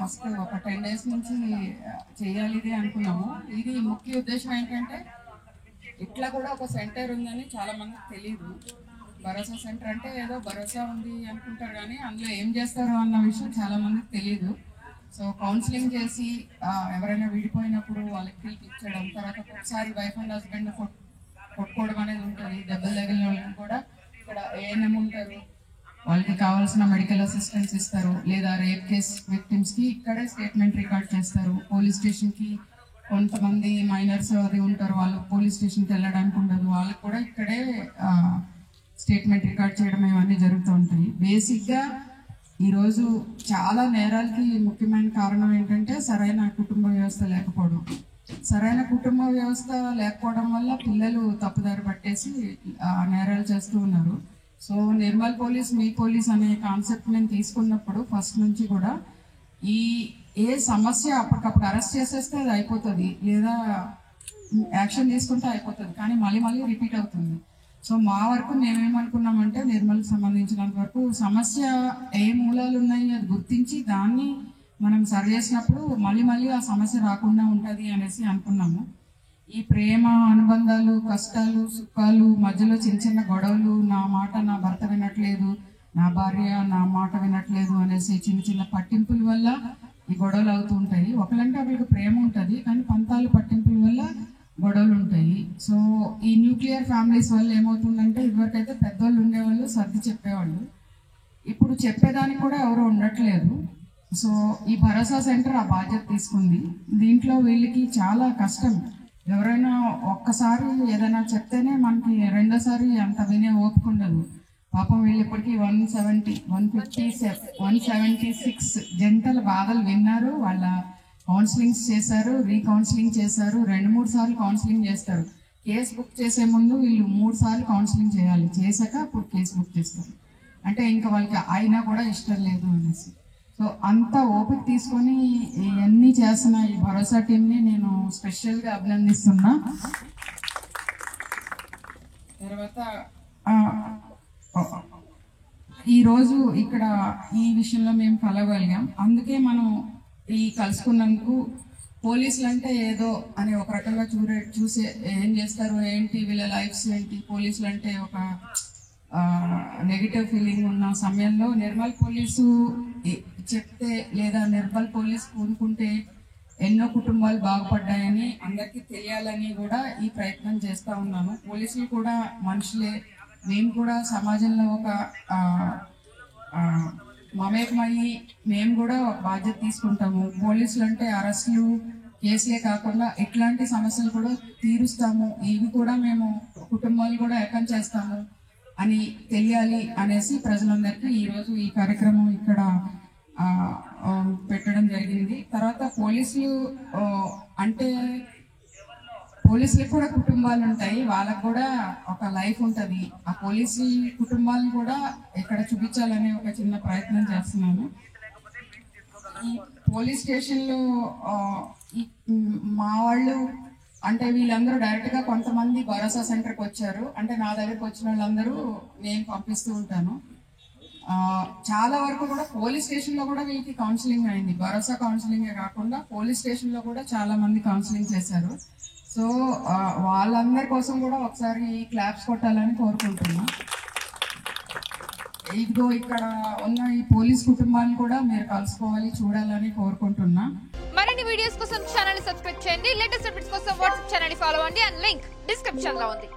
First ఒక 10 days నుంచి చేయాలి ఇది అనుకున్నాము. ఇది ముఖ్య ఉద్దేశం ఏంటంటే ఇట్లా కూడా ఒక సెంటర్ ఉందని చాలా మందికి తెలియదు. భరోసా సెంటర్ అంటే ఏదో భరోసా ఉంది అనుకుంటారు, కానీ అందులో ఏం చేస్తారు అన్న విషయం చాలా మందికి తెలియదు. సో కౌన్సిలింగ్ చేసి ఎవరైనా విడిపోయినప్పుడు వాళ్ళకి పిలిపించడం, తర్వాత ఒకసారి వైఫ్ అండ్ హస్బెండ్ కొట్టుకోవడం అనేది ఉంటుంది. దెబ్బలు తగిలిన వాళ్ళని కూడా ఇక్కడ ఏఎన్ఎం ఉంటారు, వాళ్ళకి కావాల్సిన మెడికల్ అసిస్టెన్స్ ఇస్తారు. లేదా రేప్ కేస్ విక్టిమ్స్కి ఇక్కడే స్టేట్మెంట్ రికార్డ్ చేస్తారు. పోలీస్ స్టేషన్కి కొంతమంది మైనర్స్ అది ఉంటారు, వాళ్ళు పోలీస్ స్టేషన్కి వెళ్ళడానికి ఉండదు, వాళ్ళకి కూడా ఇక్కడే స్టేట్మెంట్ రికార్డ్ చేయడం ఇవన్నీ జరుగుతూ ఉంటాయి. బేసిక్గా ఈరోజు చాలా నేరాలకి ముఖ్యమైన కారణం ఏంటంటే సరైన కుటుంబ వ్యవస్థ లేకపోవడం. సరైన కుటుంబ వ్యవస్థ లేకపోవడం వల్ల పిల్లలు తప్పుదారి పట్టేసి నేరాలు చేస్తూ ఉన్నారు. సో నిర్మల్ పోలీస్ మీ పోలీస్ అనే కాన్సెప్ట్ నేను తీసుకున్నప్పుడు ఫస్ట్ నుంచి కూడా ఏ సమస్య అప్పటికప్పుడు అరెస్ట్ చేసేస్తే అది అయిపోతుంది, లేదా యాక్షన్ తీసుకుంటే అయిపోతుంది, కానీ మళ్ళీ రిపీట్ అవుతుంది. సో మా వరకు మేమేమనుకున్నామంటే నిర్మల్కి సంబంధించినంత వరకు సమస్య ఏ మూలాలు ఉన్నాయి అది గుర్తించి దాన్ని మనం సరి చేసినప్పుడు మళ్ళీ ఆ సమస్య రాకుండా ఉంటుంది అనేసి అనుకున్నాము. ఈ ప్రేమ అనుబంధాలు, కష్టాలు, సుఖాలు మధ్యలో చిన్న గొడవలు, నా మాట నా భర్త వినట్లేదు, నా భార్య నా మాట వినట్లేదు అనేసి చిన్న పట్టింపుల వల్ల ఈ గొడవలు అవుతూ ఉంటాయి. ఒకళ్ళంటే ఒకరికి ప్రేమ ఉంటుంది, కానీ పంతాలు పట్టింపుల వల్ల గొడవలు ఉంటాయి. సో ఈ న్యూక్లియర్ ఫ్యామిలీస్ వల్ల ఏమవుతుందంటే ఇదివరకైతే పెద్దోళ్ళు ఉండేవాళ్ళు, సర్ది చెప్పేవాళ్ళు, ఇప్పుడు చెప్పేదానికి కూడా ఎవరు ఉండట్లేదు. సో ఈ భరోసా సెంటర్ ఆ బాధ్యత తీసుకుంది. దీంట్లో వీళ్ళకి చాలా కష్టం. ఎవరైనా ఒక్కసారి ఏదైనా చెప్తేనే మనకి రెండోసారి అంత వినే ఓపిక ఉండదు. పాపం వీళ్ళు ఇప్పటికీ 176 జంటల బాధలు విన్నారు. వాళ్ళ కౌన్సిలింగ్స్ చేశారు, రీకౌన్సిలింగ్ చేశారు, 2-3 సార్లు కౌన్సిలింగ్ చేస్తారు. కేసు బుక్ చేసే ముందు వీళ్ళు 3 సార్లు కౌన్సిలింగ్ చేయాలి, చేశాక అప్పుడు కేసు బుక్ చేస్తారు. అంటే ఇంకా వాళ్ళకి అయినా కూడా ఇష్టం లేదు అనేసి. సో అంత ఓపిక తీసుకొని ఇవన్నీ చేస్తున్న ఈ భరోసా టీంని నేను స్పెషల్గా అభినందిస్తున్నా. తర్వాత ఈరోజు ఇక్కడ ఈ విషయంలో మేము కలవగలిగాం. అందుకే మనం ఈ కలుసుకున్నందుకు పోలీసులు అంటే ఏదో అని ఒక రకంగా చూసే ఏం చేస్తారు ఏంటి వీళ్ళ లైఫ్స్ ఏంటి, పోలీసులు అంటే ఒక నెగిటివ్ ఫీలింగ్ ఉన్న సమయంలో నిర్మల్ పోలీసు చెప్తే లేదా నిర్మల్ పోలీస్ కూనుకుంటే ఎన్నో కుటుంబాలు బాగుపడ్డాయని అందరికీ తెలియాలని కూడా ఈ ప్రయత్నం చేస్తూ ఉన్నాను. పోలీసులు కూడా మనుషులే, మేము కూడా సమాజంలో ఒక మమేకమయ్యి మేము కూడా ఒక బాధ్యత తీసుకుంటాము. పోలీసులు అంటే అరెస్టులు కేసులే కాకుండా ఇట్లాంటి సమస్యలు కూడా తీరుస్తాము, ఇవి కూడా మేము కుటుంబాలు కూడా ఏకం చేస్తాము అని తెలియాలి అనేసి ప్రజలందరికీ ఈరోజు ఈ కార్యక్రమం ఇక్కడ పెట్టడం జరిగింది. తర్వాత పోలీసులు అంటే పోలీసులకు కూడా కుటుంబాలు ఉంటాయి, వాళ్ళకు కూడా ఒక లైఫ్ ఉంటుంది. ఆ పోలీసు కుటుంబాలను కూడా ఇక్కడ చూపించాలనే ఒక చిన్న ప్రయత్నం చేస్తున్నాను. ఈ పోలీస్ స్టేషన్లో మా వాళ్ళు అంటే వీళ్ళందరూ డైరెక్ట్గా కొంతమంది భరోసా సెంటర్కి వచ్చారు. అంటే నా దగ్గరకు వచ్చిన వాళ్ళందరూ నేను పంపిస్తూ ఉంటాను. చాలా వరకు కూడా పోలీస్ స్టేషన్లో కూడా వీళ్ళకి కౌన్సిలింగ్ అయింది. భరోసా కౌన్సిలింగే కాకుండా పోలీస్ స్టేషన్లో కూడా చాలా మంది కౌన్సిలింగ్ చేశారు. సో వాళ్ళందరి కోసం కూడా ఒకసారి క్లాప్స్ కొట్టాలని కోరుకుంటున్నా. ఇదిగో ఇక్కడ ఉన్న ఈ పోలీస్ కుటుంబాన్ని కూడా మీరు కలుసుకోవాలి, చూడాలని కోరుకుంటున్నా. మరిన్ని వీడియోస్ కోసం ఛానల్ సబ్స్క్రైబ్ చేయండి. లేటెస్ట్ అప్డేట్స్ కోసం వాట్సాప్ ఛానల్ ఫాలో అవ్వండి. అండ్ లింక్ డిస్క్రిప్షన్ లో ఉంది.